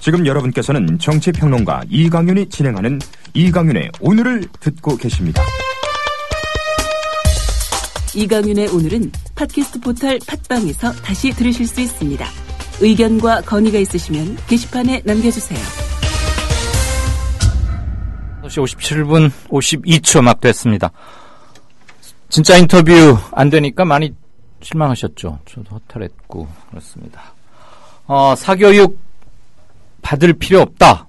지금 여러분께서는 정치평론가 이강윤이 진행하는 이강윤의 오늘을 듣고 계십니다. 이강윤의 오늘은 팟캐스트 포털 팟빵에서 다시 들으실 수 있습니다. 의견과 건의가 있으시면 게시판에 남겨주세요. 6시 57분 52초 막 됐습니다. 진짜 인터뷰 안 되니까 많이 실망하셨죠. 저도 허탈했고 그렇습니다. 사교육 받을 필요 없다.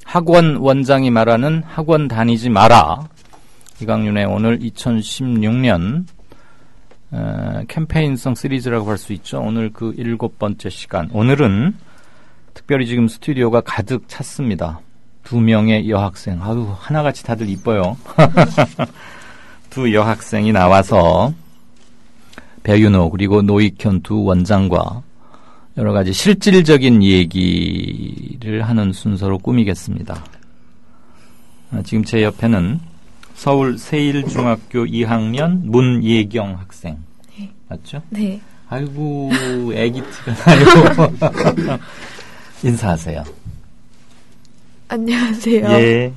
학원 원장이 말하는 학원 다니지 마라. 이강윤의 오늘 2016년 캠페인성 시리즈라고 할 수 있죠. 오늘 그 7번째 시간. 오늘은 특별히 지금 스튜디오가 가득 찼습니다. 2명의 여학생. 아유, 하나같이 다들 이뻐요. 두 여학생이 나와서 배윤호 그리고 노익현 두 원장과 여러 가지 실질적인 얘기를 하는 순서로 꾸미겠습니다. 지금 제 옆에는 서울 세일중학교 2학년 문예경 학생. 네. 맞죠? 네. 아이고, 애기 티가 나요. 인사하세요. 안녕하세요. 예.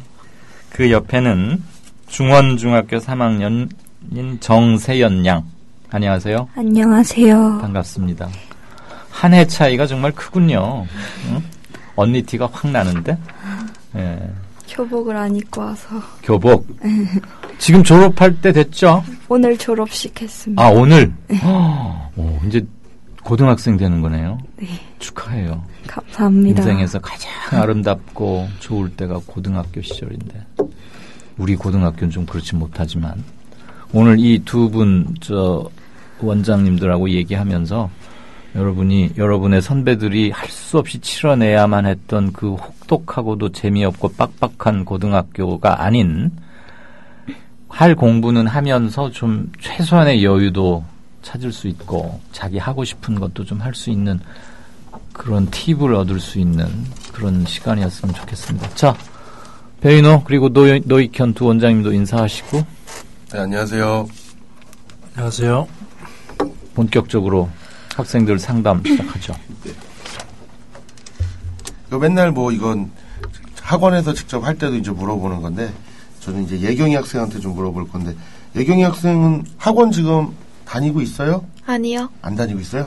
그 옆에는 중원중학교 3학년인 정세연 양. 안녕하세요. 안녕하세요. 반갑습니다. 한 해 차이가 정말 크군요. 응? 언니 티가 확 나는데. 예. 교복을 안 입고 와서. 교복. 지금 졸업할 때 됐죠? 오늘 졸업식 했습니다. 아, 오늘? 오, 이제 고등학생 되는 거네요. 네. 축하해요. 감사합니다. 인생에서 가장 아름답고 좋을 때가 고등학교 시절인데. 우리 고등학교는 좀 그렇지 못하지만. 오늘 이 두 분, 원장님들하고 얘기하면서 여러분의 선배들이 할 수 없이 치러내야만 했던 그 혹독하고도 재미없고 빡빡한 고등학교가 아닌 할 공부는 하면서 좀 최소한의 여유도 찾을 수 있고 자기 하고 싶은 것도 좀 할 수 있는 그런 팁을 얻을 수 있는 그런 시간이었으면 좋겠습니다. 자, 배인호 그리고 노익현 두 원장님도 인사하시고. 네, 안녕하세요. 안녕하세요. 본격적으로 학생들 상담 시작하죠. 네. 맨날 이건 학원에서 직접 할 때도 이제 물어보는 건데, 저는 이제 예경이 학생한테 좀 물어볼 건데, 예경이 학생은 학원 지금 다니고 있어요? 아니요. 안 다니고 있어요?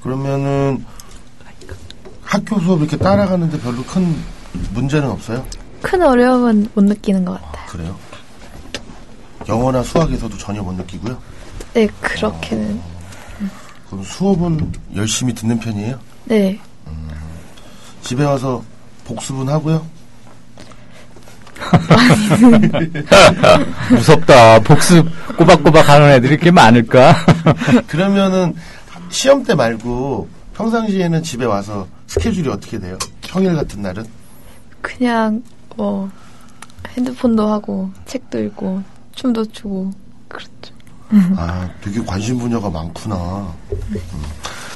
그러면은 학교 수업 이렇게 따라가는데 별로 큰 문제는 없어요? 큰 어려움은 못 느끼는 것 같아요. 그래요? 영어나 수학에서도 전혀 못 느끼고요? 네, 그렇게는. 그럼 수업은 열심히 듣는 편이에요? 네. 집에 와서 복습은 하고요? 무섭다. 복습 꼬박꼬박 하는 애들이 이렇게 많을까? 그러면은 시험 때 말고 평상시에는 집에 와서 스케줄이 어떻게 돼요? 평일 같은 날은? 그냥 핸드폰도 하고 책도 읽고 춤도 추고 그렇죠. 아, 되게 관심 분야가 많구나.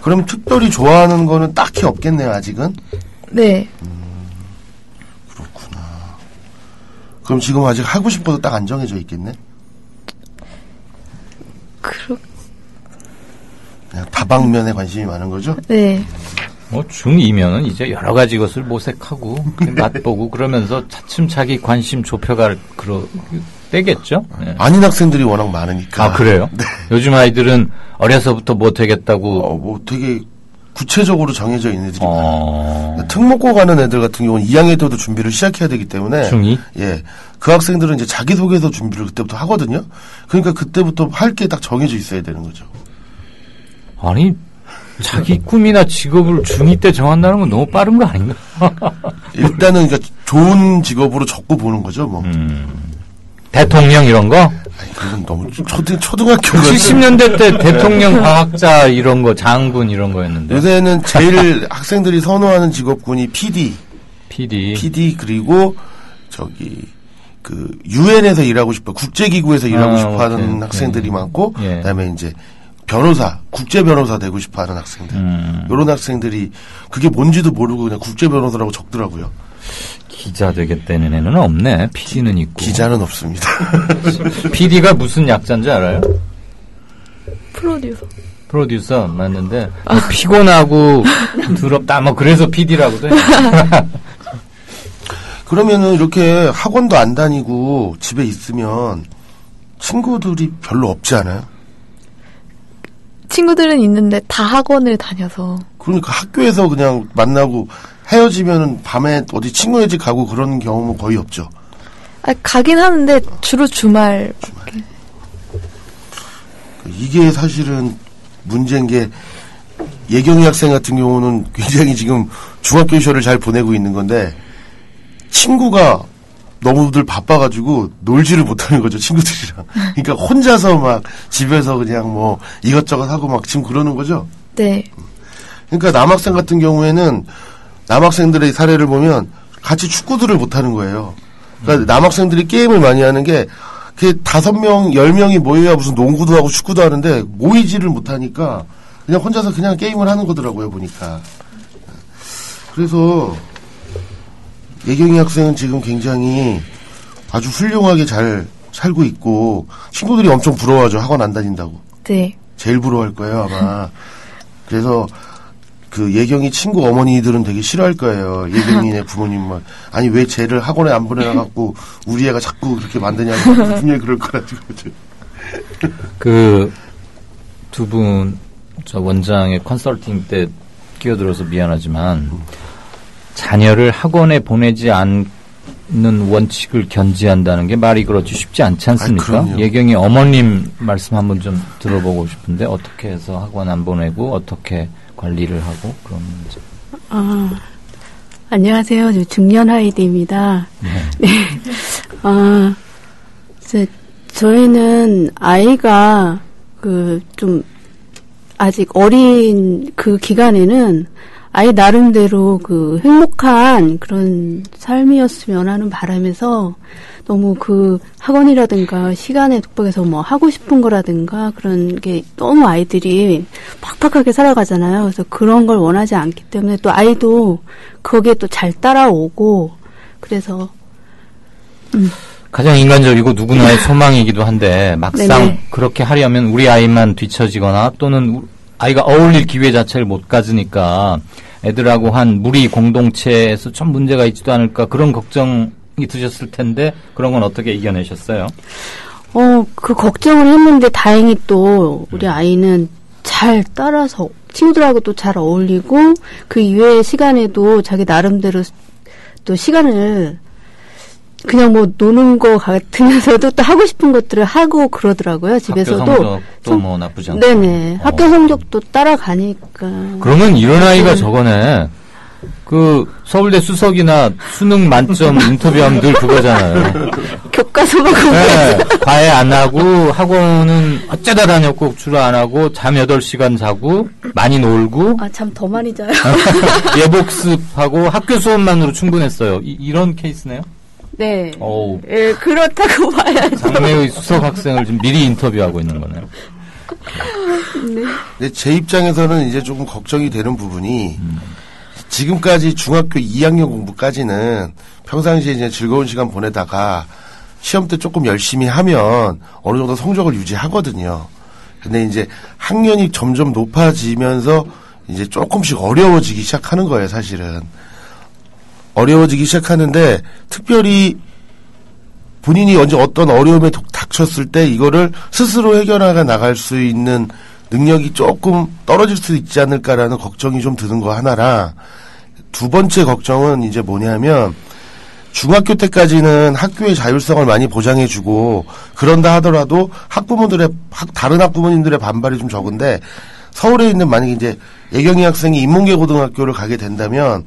그럼 특별히 좋아하는 거는 딱히 없겠네요, 아직은? 네. 그렇구나. 그럼 지금 아직 하고 싶어도 딱 안 정해져 있겠네? 그냥 다방면에 관심이 많은 거죠? 네. 중2면은 이제 여러 가지 것을 모색하고, 맛보고, 그러면서 차츰 자기 관심 좁혀갈, 때겠죠? 네. 아닌 학생들이 워낙 많으니까. 아, 그래요? 네. 요즘 아이들은 어려서부터 뭐 되겠다고. 되게 구체적으로 정해져 있는 애들이 많아요. 특목고 가는 애들 같은 경우는 2학년 때도 준비를 시작해야 되기 때문에. 중2? 예. 그 학생들은 이제 자기소개서 준비를 그때부터 하거든요. 그러니까 그때부터 할 게 딱 정해져 있어야 되는 거죠. 아니, 자기 꿈이나 직업을 중2 때 정한다는 건 너무 빠른 거 아닌가? 일단은 그러니까 좋은 직업으로 적고 보는 거죠, 뭐. 대통령 이런 거? 아니, 그건 너무 초등학교 70년대 때 대통령 과학자 이런 거, 장군 이런 거였는데. 요새는 제일 학생들이 선호하는 직업군이 PD 그리고 유엔에서 일하고 싶어, 국제기구에서 일하고 싶어 하는 학생들이 많고, 예. 그다음에 이제 변호사, 국제 변호사 되고 싶어 하는 학생들. 이런 학생들이 그게 뭔지도 모르고 그냥 국제 변호사라고 적더라고요. 기자 되겠다는 애는 없네. PD는 있고. 기자는 없습니다. PD가 무슨 약자인지 알아요? 프로듀서. 프로듀서 맞는데 뭐 피곤하고 더럽다 뭐 그래서 PD라고도 해요. 그러면은 이렇게 학원도 안 다니고 집에 있으면 친구들이 별로 없지 않아요? 친구들은 있는데 다 학원을 다녀서. 그러니까 학교에서 그냥 만나고 헤어지면은 밤에 어디 친구네 집 가고 그런 경험은 거의 없죠. 가긴 하는데 주로 주말. 이게 사실은 문제인 게 예경이 학생 같은 경우는 굉장히 지금 중학교 시절을 잘 보내고 있는 건데 친구가 너무들 바빠가지고 놀지를 못하는 거죠, 친구들이랑. 그러니까 혼자서 막 집에서 그냥 뭐 이것저것 하고 막 지금 그러는 거죠. 네. 그러니까 남학생 같은 경우에는 남학생들의 사례를 보면 같이 축구들을 못하는 거예요. 그러니까 남학생들이 게임을 많이 하는 게 5명, 10명이 모여야 무슨 농구도 하고 축구도 하는데 모이지를 못하니까 그냥 혼자서 그냥 게임을 하는 거더라고요, 보니까. 그래서 예경이 학생은 지금 굉장히 아주 훌륭하게 잘 살고 있고 친구들이 엄청 부러워하죠. 학원 안 다닌다고. 네. 제일 부러워할 거예요, 아마. 그래서 그 예경이 친구 어머니들은 되게 싫어할 거예요. 예경이네 부모님만. 아니 왜 쟤를 학원에 안 보내놔갖고 우리 애가 자꾸 그렇게 만드냐고 분명히 그럴 거라지고. 그 두 분 저 원장의 컨설팅 때 끼어들어서 미안하지만 자녀를 학원에 보내지 않는 원칙을 견지한다는 게 말이 그렇지 쉽지 않지 않습니까? 예경이 어머님 말씀 한번 좀 들어보고 싶은데 어떻게 해서 학원 안 보내고 어떻게 관리를 하고 그런 문제. 안녕하세요. 저 중년 하이디입니다. 네. 저희는 아이가 좀 아직 어린 그 기간에는 아이 나름대로 행복한 그런 삶이었으면 하는 바람에서 너무 학원이라든가 시간에 독박해서 뭐 하고 싶은 거라든가 그런 게 너무 아이들이 팍팍하게 살아가잖아요. 그래서 그런 걸 원하지 않기 때문에 또 아이도 거기에 또 잘 따라오고 그래서 가장 인간적이고 누구나의 소망이기도 한데 막상 네네. 그렇게 하려면 우리 아이만 뒤처지거나 또는 아이가 어울릴 기회 자체를 못 가지니까 애들하고 한 무리 공동체에서 좀 문제가 있지도 않을까 그런 걱정이 드셨을 텐데 그런 건 어떻게 이겨내셨어요? 그 걱정을 했는데 다행히 또 우리 아이는 잘 따라서 친구들하고 또 잘 어울리고 그 이외의 시간에도 자기 나름대로 또 시간을 그냥 뭐 노는 거 같으면서도 또 하고 싶은 것들을 하고 그러더라고요. 집에서도. 학교 성적도 뭐 나쁘지 않고. 네네. 학교 성적도 따라가니까. 그러면 이런 아이가 저거네. 서울대 수석이나 수능 만점 인터뷰하면 늘 그거잖아요. 교과서만 네, 과외 안 하고 학원은 어쩌다 다녔고 주로 안 하고 잠 8시간 자고 많이 놀고 잠 더 많이 자요. 예복습하고 학교 수업만으로 충분했어요. 이런 케이스네요? 네. 오. 예, 그렇다고 봐야죠. 장래의 수석 학생을 지금 미리 인터뷰하고 있는 거네요. 네. 근데 제 입장에서는 이제 조금 걱정이 되는 부분이 지금까지 중학교 2학년 공부까지는 평상시에 이제 즐거운 시간 보내다가 시험 때 조금 열심히 하면 어느 정도 성적을 유지하거든요. 근데 이제 학년이 점점 높아지면서 이제 조금씩 어려워지기 시작하는 거예요, 사실은. 어려워지기 시작하는데 특별히 본인이 언제 어떤 어려움에 닥쳤을 때 이거를 스스로 해결하게 나갈 수 있는 능력이 조금 떨어질 수 있지 않을까라는 걱정이 좀 드는 거 하나랑 두 번째 걱정은 이제 뭐냐면 중학교 때까지는 학교의 자율성을 많이 보장해주고 그런다 하더라도 다른 학부모님들의 반발이 좀 적은데 서울에 있는 만약에 이제 예경이 학생이 인문계 고등학교를 가게 된다면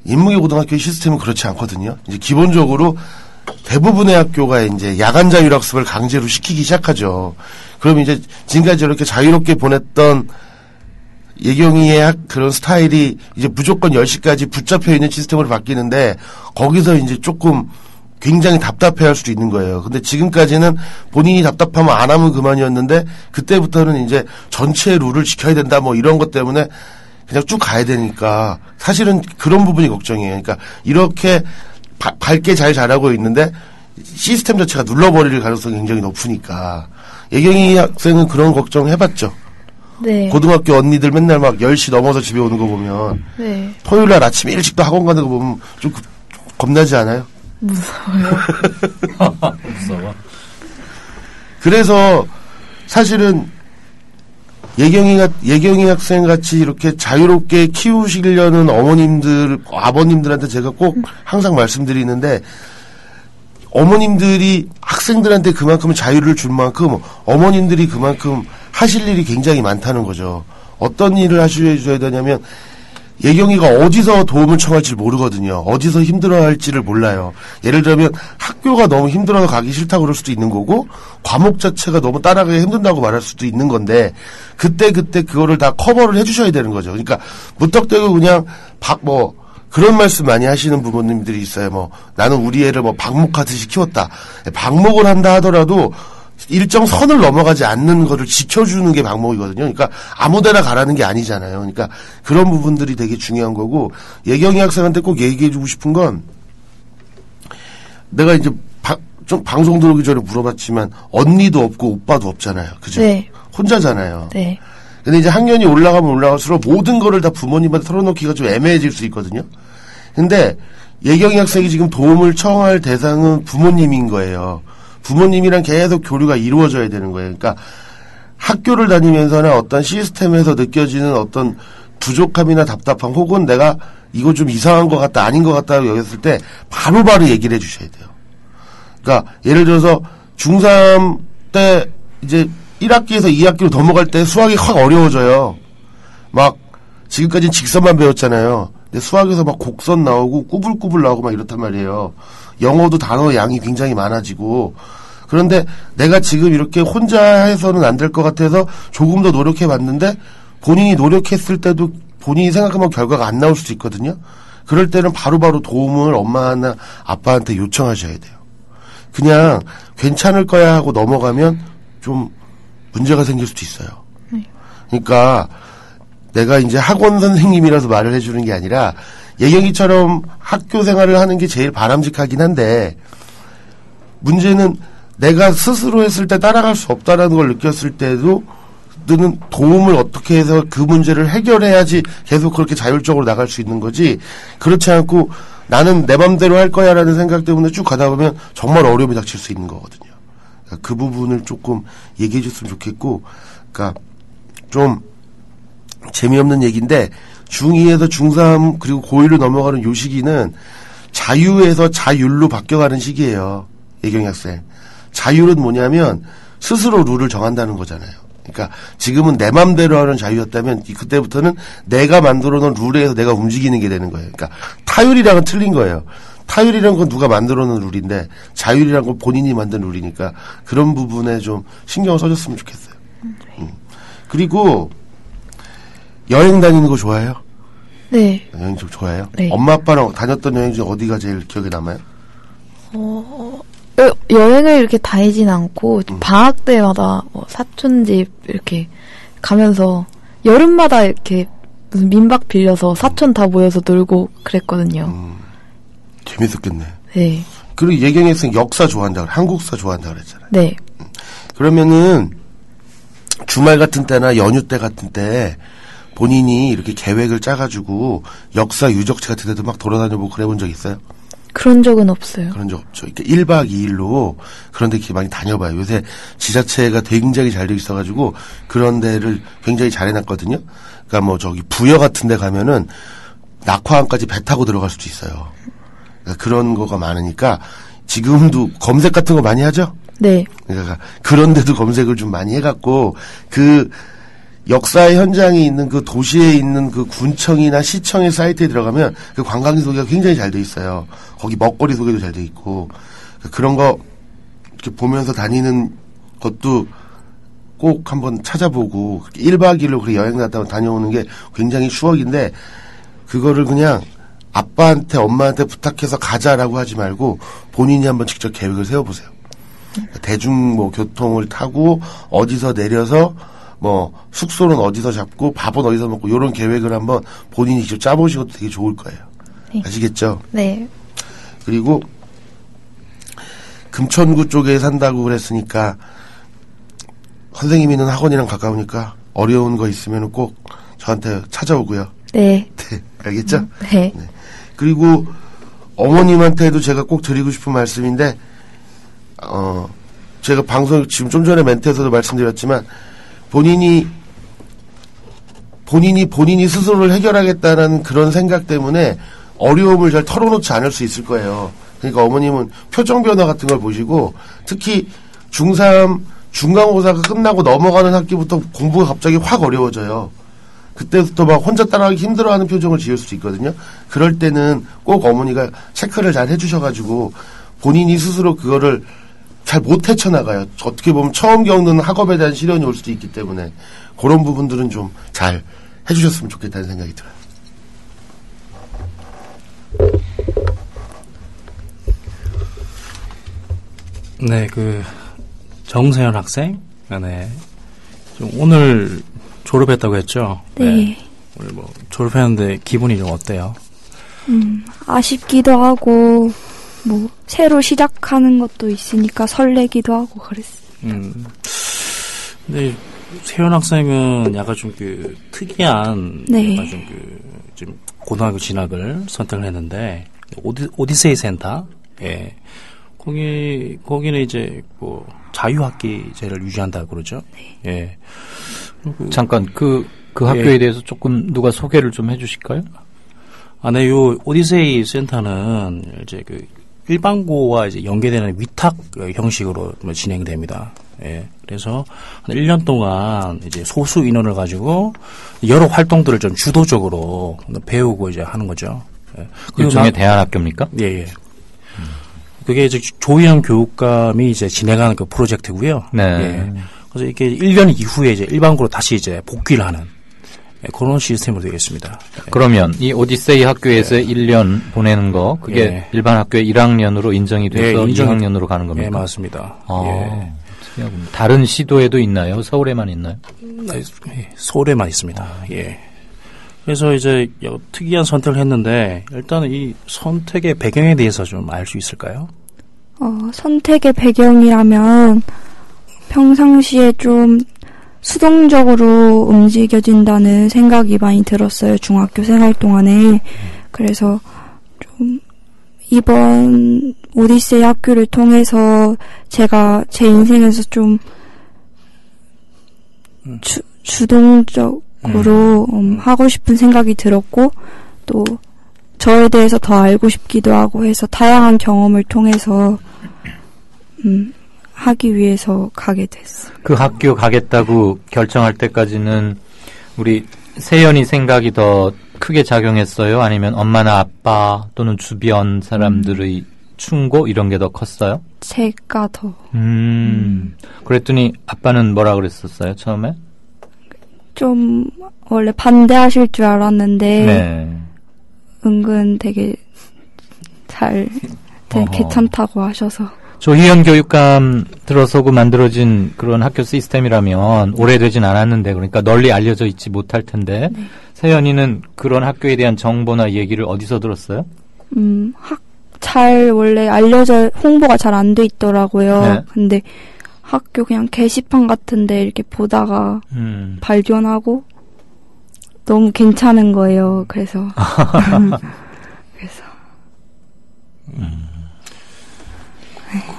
인문계 고등학교의 시스템은 그렇지 않거든요. 이제 기본적으로 대부분의 학교가 이제 야간 자율학습을 강제로 시키기 시작하죠. 그럼 이제 지금까지 이렇게 자유롭게 보냈던 예경이의 그런 스타일이 이제 무조건 10시까지 붙잡혀 있는 시스템으로 바뀌는데 거기서 이제 조금 굉장히 답답해할 수도 있는 거예요. 근데 지금까지는 본인이 답답하면 안 하면 그만이었는데 그때부터는 이제 전체 룰을 지켜야 된다 뭐 이런 것 때문에 그냥 쭉 가야 되니까 사실은 그런 부분이 걱정이에요. 그러니까 이렇게 밝게 잘 자라고 있는데 시스템 자체가 눌러버릴 가능성이 굉장히 높으니까 예경이 학생은 그런 걱정 해봤죠? 네. 고등학교 언니들 맨날 막 10시 넘어서 집에 오는 거 보면 네. 토요일 날 아침 일찍도 학원 가는 거 보면 좀 겁나지 않아요? 무서워요. 무서워. 그래서 사실은 예경이 학생 같이 이렇게 자유롭게 키우시려는 어머님들, 아버님들한테 제가 꼭 항상 말씀드리는데, 어머님들이 학생들한테 그만큼 자유를 줄 만큼 어머님들이 그만큼 하실 일이 굉장히 많다는 거죠. 어떤 일을 하셔야 되냐면, 예경이가 어디서 도움을 청할지 모르거든요. 어디서 힘들어할지를 몰라요. 예를 들면 학교가 너무 힘들어서 가기 싫다고 그럴 수도 있는 거고, 과목 자체가 너무 따라가기 힘든다고 말할 수도 있는 건데, 그때 그거를 다 커버를 해주셔야 되는 거죠. 그러니까 무턱대고 그냥 그런 말씀 많이 하시는 부모님들이 있어요. 나는 우리 애를 방목하듯이 키웠다. 방목을 한다 하더라도 일정 선을 넘어가지 않는 거를 지켜주는 게 방목이거든요. 그러니까 아무데나 가라는 게 아니잖아요. 그러니까 그런 부분들이 되게 중요한 거고, 예경이 학생한테 꼭 얘기해주고 싶은 건, 내가 이제 좀 방송 들어오기 전에 물어봤지만 언니도 없고 오빠도 없잖아요. 그죠? 네. 혼자잖아요. 네. 근데 이제 학년이 올라가면 올라갈수록 모든 거를 다 부모님한테 털어놓기가 좀 애매해질 수 있거든요. 근데 예경이 학생이 지금 도움을 청할 대상은 부모님인 거예요. 부모님이랑 계속 교류가 이루어져야 되는 거예요. 그러니까 학교를 다니면서나 어떤 시스템에서 느껴지는 어떤 부족함이나 답답함, 혹은 내가 이거 좀 이상한 것 같다, 아닌 것 같다고 여겼을 때 바로바로 얘기를 해주셔야 돼요. 그러니까 예를 들어서 중3 때 이제 1학기에서 2학기로 넘어갈 때 수학이 확 어려워져요. 막 지금까지는 직선만 배웠잖아요. 근데 수학에서 막 곡선 나오고 꾸불꾸불 나오고 막 이렇단 말이에요. 영어도 단어 양이 굉장히 많아지고. 그런데 내가 지금 이렇게 혼자 해서는 안 될 것 같아서 조금 더 노력해 봤는데, 본인이 노력했을 때도 본인이 생각하면 결과가 안 나올 수도 있거든요. 그럴 때는 바로바로 도움을 엄마나 아빠한테 요청하셔야 돼요. 그냥 괜찮을 거야 하고 넘어가면 좀 문제가 생길 수도 있어요. 그러니까 내가 이제 학원 선생님이라서 말을 해주는 게 아니라, 예경이처럼 학교 생활을 하는 게 제일 바람직하긴 한데, 문제는 내가 스스로 했을 때 따라갈 수 없다라는 걸 느꼈을 때도 너는 도움을 어떻게 해서 그 문제를 해결해야지 계속 그렇게 자율적으로 나갈 수 있는 거지, 그렇지 않고 나는 내 맘대로 할 거야 라는 생각 때문에 쭉 가다 보면 정말 어려움이 닥칠 수 있는 거거든요. 그러니까 그 부분을 조금 얘기해 줬으면 좋겠고, 그러니까 좀 재미없는 얘기인데, 중2에서 중3 그리고 고1로 넘어가는 요 시기는 자유에서 자율로 바뀌어가는 시기예요. 예경이 학생. 자율은 뭐냐면 스스로 룰을 정한다는 거잖아요. 그러니까 지금은 내 맘대로 하는 자유였다면, 그때부터는 내가 만들어 놓은 룰에 의해서 내가 움직이는 게 되는 거예요. 그러니까 타율이랑은 틀린 거예요. 타율이란 건 누가 만들어 놓은 룰인데, 자율이란 건 본인이 만든 룰이니까 그런 부분에 좀 신경을 써줬으면 좋겠어요. 그리고 여행 다니는 거 좋아해요? 네. 여행 좀 좋아해요? 네. 엄마 아빠랑 다녔던 여행 중 어디가 제일 기억에 남아요? 여행을 이렇게 다니진 않고, 방학 때마다 사촌 집 이렇게 가면서 여름마다 이렇게 무슨 민박 빌려서 사촌 다 모여서 놀고 그랬거든요. 재밌었겠네. 네. 그리고 예경이 학생 역사 좋아한다, 한국사 좋아한다 그랬잖아요. 네. 그러면은 주말 같은 때나 연휴 때 같은 때 본인이 이렇게 계획을 짜가지고 역사 유적지 같은 데도 막 돌아다녀보고 그래 본 적 있어요? 그런 적은 없어요. 그런 적 없죠. 그러니까 1박 2일로 그런 데 이렇게 많이 다녀봐요. 요새 지자체가 굉장히 잘 돼 있어가지고 그런 데를 굉장히 잘 해놨거든요. 그러니까 뭐 저기 부여 같은 데 가면은 낙화암까지 배 타고 들어갈 수도 있어요. 그러니까 그런 거가 많으니까 지금도 검색 같은 거 많이 하죠? 네. 그러니까 그런 데도 검색을 좀 많이 해갖고 그 역사의 현장이 있는 그 도시에 있는 그 군청이나 시청의 사이트에 들어가면 그 관광지 소개가 굉장히 잘 돼 있어요. 거기 먹거리 소개도 잘 돼 있고, 그런 거 이렇게 보면서 다니는 것도 꼭 한번 찾아보고 1박 2일로 그렇게 여행 갔다 다녀오는 게 굉장히 추억인데, 그거를 그냥 아빠한테 엄마한테 부탁해서 가자라고 하지 말고 본인이 한번 직접 계획을 세워보세요. 대중 뭐 교통을 타고 어디서 내려서 뭐 숙소는 어디서 잡고 밥은 어디서 먹고 이런 계획을 한번 본인이 직접 짜보시고도 되게 좋을 거예요. 네. 아시겠죠? 네. 그리고 금천구 쪽에 산다고 그랬으니까 선생님이 있는 학원이랑 가까우니까 어려운 거 있으면 꼭 저한테 찾아오고요. 네. 네, 알겠죠? 네. 그리고 어머님한테도 제가 꼭 드리고 싶은 말씀인데, 제가 방송 지금 좀 전에 멘트에서도 말씀드렸지만 본인이 스스로를 해결하겠다는 그런 생각 때문에 어려움을 잘 털어놓지 않을 수 있을 거예요. 그러니까 어머님은 표정 변화 같은 걸 보시고 특히 중3 중간고사가 끝나고 넘어가는 학기부터 공부가 갑자기 확 어려워져요. 그때부터 막 혼자 따라가기 힘들어하는 표정을 지을 수 있거든요. 그럴 때는 꼭 어머니가 체크를 잘 해주셔가지고 본인이 스스로 그거를 잘 못 헤쳐나가요. 어떻게 보면 처음 겪는 학업에 대한 시련이 올 수도 있기 때문에 그런 부분들은 좀 잘 해주셨으면 좋겠다는 생각이 들어요. 네, 정세현 학생, 네, 좀 오늘 졸업했다고 했죠. 네. 오늘 졸업했는데 기분이 좀 어때요? 아쉽기도 하고 새로 시작하는 것도 있으니까 설레기도 하고 그랬어요. 근데 세현 학생은 약간 좀 특이한, 네. 약간 좀 고등학교 진학을 선택을 했는데 오디세이 센터, 예, 거기는 이제 자유학기제를 유지한다고 그러죠. 네. 예. 잠깐 그 학교에 대해서 조금 누가 소개를 좀 해주실까요? 네, 요 오디세이 센터는 이제 일반고와 이제 연계되는 위탁 형식으로 진행됩니다. 예. 그래서 한 1년 동안 이제 소수 인원을 가지고 여러 활동들을 좀 주도적으로 배우고 이제 하는 거죠. 예. 일종의 대안학교입니까? 예, 예. 그게 이제 조희영 교육감이 이제 진행하는 그 프로젝트고요. 네. 예. 그래서 이게 1년 이후에 이제 일반고로 다시 이제 복귀를 하는, 예, 그런 시스템으로 되어 있습니다. 예. 그러면 이 오디세이 학교에서 1년 보내는 거, 그게 예. 일반 학교의 1학년으로 인정이 돼서 예, 2학년으로 가는 겁니까? 예, 맞습니다. 예. 다른 시도에도 있나요? 서울에만 있나요? 서울에만 있습니다. 예. 그래서 이제 특이한 선택을 했는데 일단은 이 선택의 배경에 대해서 좀 알 수 있을까요? 선택의 배경이라면 평상시에 좀 수동적으로 움직여진다는 생각이 많이 들었어요. 중학교 생활 동안에. 그래서 좀 이번 오디세이 학교를 통해서 제가 제 인생에서 좀 주동적으로 하고 싶은 생각이 들었고 또 저에 대해서 더 알고 싶기도 하고 해서 다양한 경험을 통해서 하기 위해서 가게 됐어요. 그 학교 가겠다고 결정할 때까지는 우리 세연이 생각이 더 크게 작용했어요? 아니면 엄마나 아빠 또는 주변 사람들의 충고 이런 게 더 컸어요? 제가 더. 그랬더니 아빠는 뭐라 그랬었어요, 처음에? 좀 원래 반대하실 줄 알았는데 네. 은근 되게 괜찮다고 하셔서. 조희연 교육감 들어서고 만들어진 그런 학교 시스템이라면 오래되진 않았는데 그러니까 널리 알려져 있지 못할 텐데 네. 세연이는 그런 학교에 대한 정보나 얘기를 어디서 들었어요? 원래 홍보가 잘 안 돼 있더라고요. 네. 근데 학교 그냥 게시판 같은데 이렇게 보다가 발견하고 너무 괜찮은 거예요. 그래서.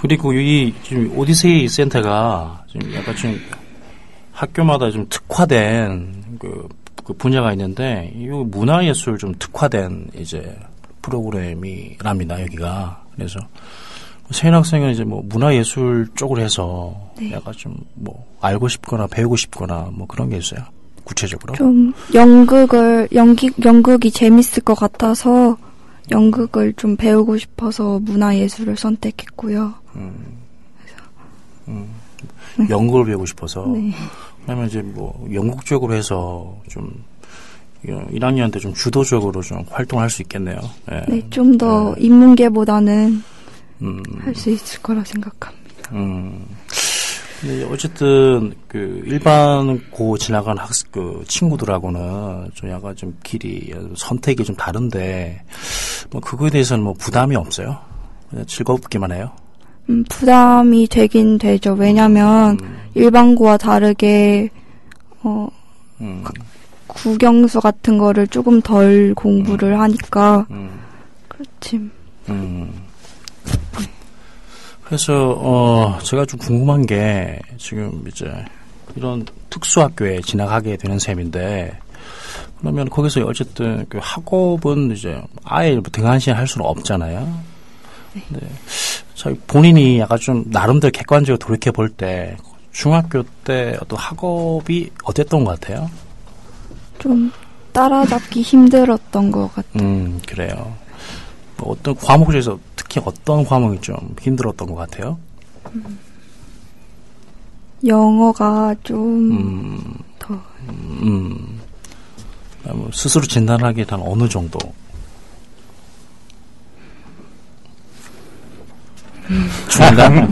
그리고 지금 오디세이 센터가 지금 약간 좀 학교마다 좀 특화된 그 분야가 있는데 이 문화예술 좀 특화된 이제 프로그램이랍니다, 여기가. 그래서 세연 학생은 이제 문화예술 쪽으로 해서 네. 약간 좀 알고 싶거나 배우고 싶거나 그런 게 있어요. 구체적으로. 좀 연극이 재밌을 것 같아서 연극을 좀 배우고 싶어서 문화예술을 선택했고요. 연극을 배우고 싶어서. 네. 그러면 이제 연극 쪽으로 해서 좀 1학년 때 좀 주도적으로 좀 활동할 수 있겠네요. 네. 네, 좀 더 인문계보다는 할 수 있을 거라 생각합니다. 근데 어쨌든 일반 고 지나간 친구들하고는 좀 약간 좀 선택이 좀 다른데 그거에 대해서는 부담이 없어요. 그냥 즐겁기만 해요. 부담이 되긴 되죠. 왜냐면 일반고와 다르게 국영수 같은 거를 조금 덜 공부를 하니까 그렇지. 그래서 제가 좀 궁금한 게 지금 이제 이런 특수학교에 진학하게 되는 셈인데 그러면 거기서 어쨌든 그 학업은 이제 아예 등한시할 할 수는 없잖아요. 네. 저희 본인이 약간 좀 나름대로 객관적으로 돌이켜 볼 때 중학교 때 어떤 학업이 어땠던 것 같아요? 좀 따라잡기 힘들었던 것 같아요. 그래요. 뭐 어떤 과목 중에서 특히 어떤 과목이 좀 힘들었던 것 같아요? 영어가 좀 더. 뭐 스스로 진단하기에 단 어느 정도? 중간?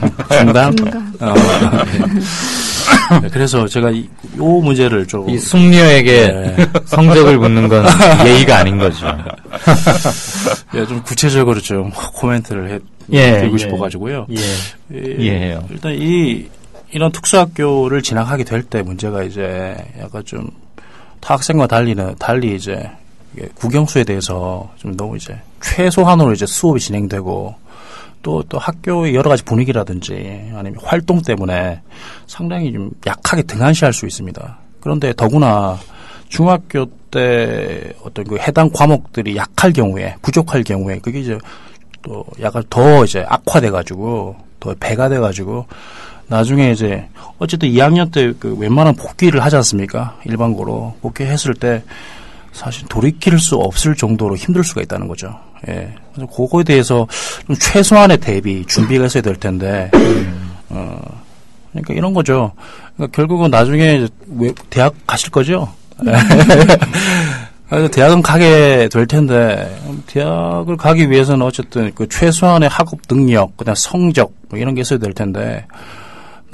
네, 그래서 제가 요 문제를 좀. 이 숙녀에게 성적을 묻는 건 예의가 아닌 거죠. 예, 좀 구체적으로 좀 코멘트를 드리고 싶어가지고요. 이해해요. 일단 이런 특수학교를 진학하게 될 때 문제가 이제 약간 좀 타 학생과 달리 이제 국영수에 대해서 좀 너무 이제 최소한으로 이제 수업이 진행되고 또 학교의 여러 가지 분위기라든지 아니면 활동 때문에 상당히 좀 약하게 등한시할 수 있습니다. 그런데 더구나 중학교 때 어떤 그 해당 과목들이 약할 경우에, 부족할 경우에 그게 이제 또 약간 더 이제 악화돼가지고 더 배가 돼가지고 나중에 이제 어쨌든 2학년 때 그 웬만한 복귀를 하지 않습니까? 일반고로 복귀했을 때 사실 돌이킬 수 없을 정도로 힘들 수가 있다는 거죠. 예. 그래서 그거에 대해서 좀 최소한의 대비, 준비가 있어야 될 텐데, 그러니까 이런 거죠. 그러니까 결국은 나중에 대학 가실 거죠? 그래서 대학은 가게 될 텐데, 대학을 가기 위해서는 어쨌든 그 최소한의 학업 능력, 그다음 성적, 뭐 이런 게 있어야 될 텐데,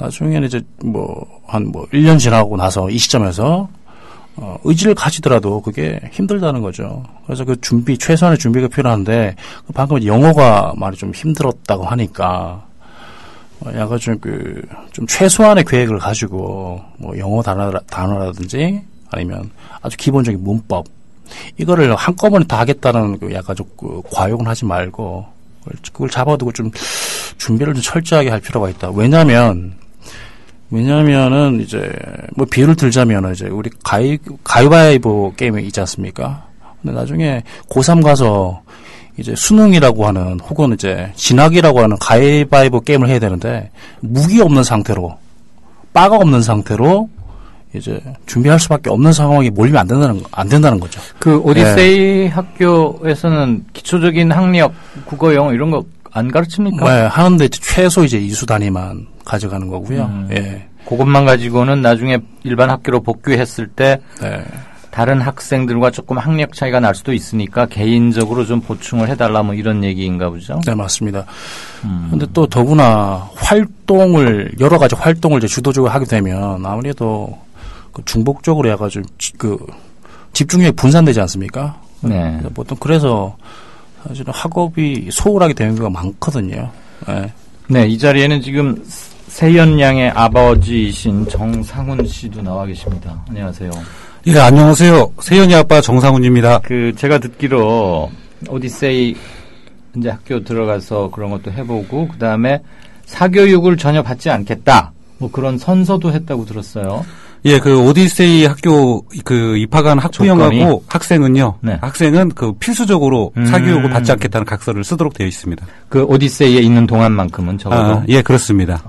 나중에는 이제 1년 지나고 나서 이 시점에서 의지를 가지더라도 그게 힘들다는 거죠. 그래서 그 최소한의 준비가 필요한데, 방금 영어가 말이 좀 힘들었다고 하니까, 약간 좀 최소한의 계획을 가지고, 뭐 영어 단어라든지, 아니면 아주 기본적인 문법, 이거를 한꺼번에 다 하겠다는 약간 좀 과욕은 하지 말고, 그걸 잡아두고 좀 준비를 좀 철저하게 할 필요가 있다. 왜냐면은 이제 뭐 비유를 들자면 이제 우리 가위바위보 게임이 있지 않습니까? 근데 나중에 고3 가서 이제 수능이라고 하는 혹은 이제 진학이라고 하는 가위바위보 게임을 해야 되는데 무기 없는 상태로 빠가 없는 상태로 이제 준비할 수밖에 없는 상황이 몰리면 안 된다는 거죠. 그 오디세이 학교에서는 기초적인 학력, 국어, 영어 이런 거 안 가르칩니까? 네, 하는데 최소 이제 2수 단위만 가져가는 거고요. 예. 그것만 가지고는 나중에 일반 학교로 복귀했을 때 다른 학생들과 조금 학력 차이가 날 수도 있으니까 개인적으로 좀 보충을 해달라 뭐 이런 얘기인가 보죠? 네, 맞습니다. 근데 또 더구나 여러 가지 활동을 이제 주도적으로 하게 되면 아무래도 그 중복적으로 약간 좀 집중력이 분산되지 않습니까? 네. 보통 그래서 사실은 학업이 소홀하게 되는 경우가 많거든요. 네. 네, 이 자리에는 지금 세연 양의 아버지이신 정상훈 씨도 나와 계십니다. 안녕하세요. 예, 안녕하세요. 세연이 아빠 정상훈입니다. 제가 듣기로 오디세이 이제 학교 들어가서 그런 것도 해보고 그 다음에 사교육을 전혀 받지 않겠다. 뭐 그런 선서도 했다고 들었어요. 예, 그 오디세이 학교 입학한 학부형하고 학생은요. 네. 학생은 필수적으로 사교육을 받지 않겠다는 각서를 쓰도록 되어 있습니다. 그 오디세이에 있는 동안만큼은 적어도. 예, 그렇습니다.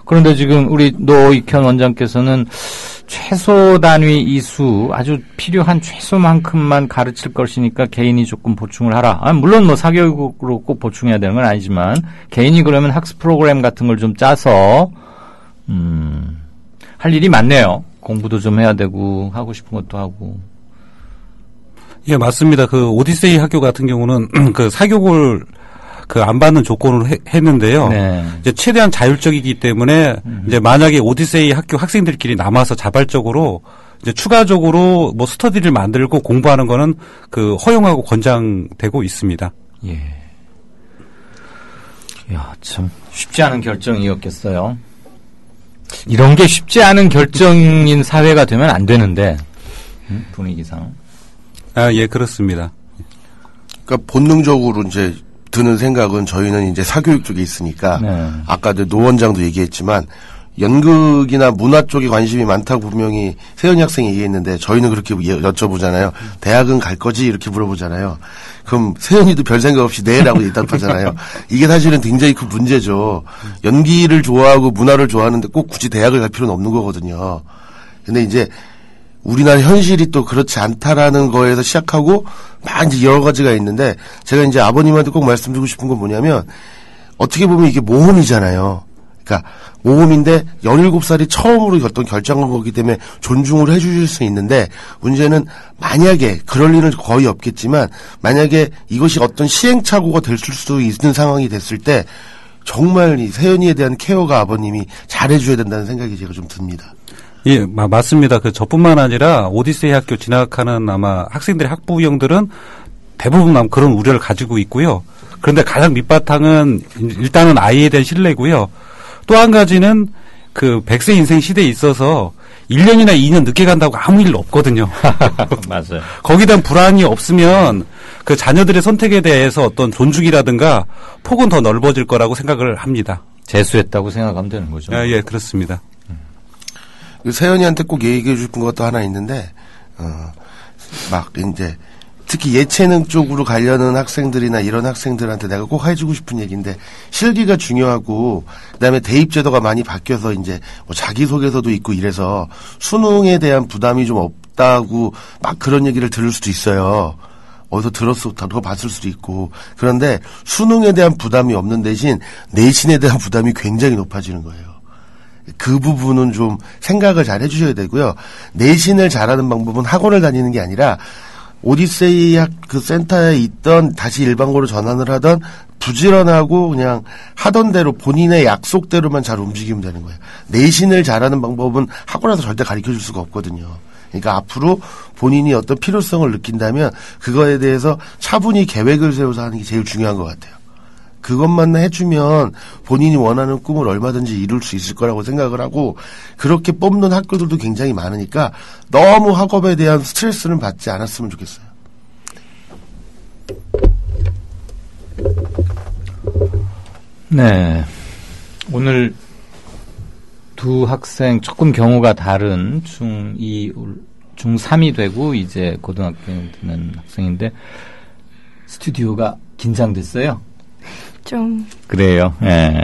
그런데 지금 우리 노익현 원장께서는 최소 단위 이수 아주 필요한 최소만큼만 가르칠 것이니까 개인이 조금 보충을 하라. 물론 뭐 사교육으로 꼭 보충해야 되는 건 아니지만 개인이 그러면 학습 프로그램 같은 걸 좀 짜서 할 일이 많네요. 공부도 좀 해야 되고 하고 싶은 것도 하고. 예, 맞습니다. 그 오디세이 학교 같은 경우는 그 사교육을 안 받는 조건으로 했는데요. 네. 이제 최대한 자율적이기 때문에 이제 만약에 오디세이 학교 학생들끼리 남아서 자발적으로 이제 추가적으로 뭐 스터디를 만들고 공부하는 거는 허용하고 권장되고 있습니다. 예. 야, 참 쉽지 않은 결정이었겠어요. 이런 게 쉽지 않은 결정인 사회가 되면 안 되는데 분위기상. 아, 예, 그렇습니다. 그러니까 본능적으로 이제 드는 생각은 저희는 이제 사교육 쪽에 있으니까 네. 아까 노 원장도 얘기했지만 연극이나 문화 쪽에 관심이 많다고 분명히 세연이 학생이 얘기했는데 저희는 그렇게 여쭤보잖아요. 대학은 갈 거지? 이렇게 물어보잖아요. 그럼 세연이도 별 생각 없이 네라고 대답하잖아요. 이게 사실은 굉장히 큰 문제죠. 연기를 좋아하고 문화를 좋아하는데 꼭 굳이 대학을 갈 필요는 없는 거거든요. 근데 이제 우리나라 현실이 또 그렇지 않다라는 거에서 시작하고 막 이제 여러 가지가 있는데 제가 이제 아버님한테 꼭 말씀드리고 싶은 건 뭐냐면 어떻게 보면 이게 모험이잖아요. 그러니까 모험인데 17살이 처음으로 어떤 결정한 거기 때문에 존중을 해주실 수 있는데 문제는 만약에 그럴 일은 거의 없겠지만 만약에 이것이 어떤 시행착오가 될 수 있는 상황이 됐을 때 정말 이 세연이에 대한 케어가 아버님이 잘해줘야 된다는 생각이 제가 좀 듭니다. 예, 맞습니다. 저뿐만 아니라 오디세이 학교 진학하는 아마 학생들의 학부형들은 대부분 그런 우려를 가지고 있고요. 그런데 가장 밑바탕은 일단은 아이에 대한 신뢰고요. 또 한 가지는 100세 인생 시대에 있어서 1년이나 2년 늦게 간다고 아무 일 없거든요. 맞아요. 거기다 불안이 없으면 그 자녀들의 선택에 대해서 어떤 존중이라든가 폭은 더 넓어질 거라고 생각을 합니다. 재수했다고 생각하면 되는 거죠. 아, 예, 그렇습니다. 세연이한테 꼭 얘기해 주고 것도 하나 있는데, 막 이제 특히 예체능 쪽으로 가려는 학생들이나 이런 학생들한테 내가 꼭 해주고 싶은 얘기인데 실기가 중요하고 그다음에 대입 제도가 많이 바뀌어서 이제 뭐 자기소개서도 있고 이래서 수능에 대한 부담이 좀 없다고 막 그런 얘기를 들을 수도 있어요. 어디서 들어봤을 수도 있고. 그런데 수능에 대한 부담이 없는 대신 내신에 대한 부담이 굉장히 높아지는 거예요. 그 부분은 좀 생각을 잘 해주셔야 되고요. 내신을 잘하는 방법은 학원을 다니는 게 아니라 오디세이 그 센터에 있던 다시 일반고로 전환을 하던 부지런하고 그냥 하던 대로 본인의 약속대로만 잘 움직이면 되는 거예요. 내신을 잘하는 방법은 학원에서 절대 가르쳐 줄 수가 없거든요. 그러니까 앞으로 본인이 어떤 필요성을 느낀다면 그거에 대해서 차분히 계획을 세워서 하는 게 제일 중요한 것 같아요. 그것만 해주면 본인이 원하는 꿈을 얼마든지 이룰 수 있을 거라고 생각을 하고 그렇게 뽑는 학교들도 굉장히 많으니까 너무 학업에 대한 스트레스는 받지 않았으면 좋겠어요. 네. 오늘 두 학생 조금 경우가 다른 중3이 되고 이제 고등학교에 드는 학생인데 스튜디오가 긴장됐어요. 좀 그래요. 예.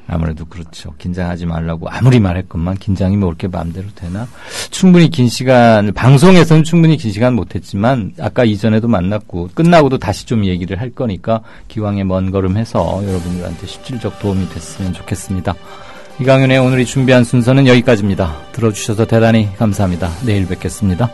아무래도 그렇죠. 긴장하지 말라고 아무리 말했건만 긴장이 뭐 이렇게 마음대로 되나? 충분히 긴 시간, 방송에서는 충분히 긴 시간 못했지만 아까 이전에도 만났고 끝나고도 다시 좀 얘기를 할 거니까 기왕에 먼 걸음해서 여러분들한테 실질적 도움이 됐으면 좋겠습니다. 이강윤의 오늘이 준비한 순서는 여기까지입니다. 들어주셔서 대단히 감사합니다. 내일 뵙겠습니다.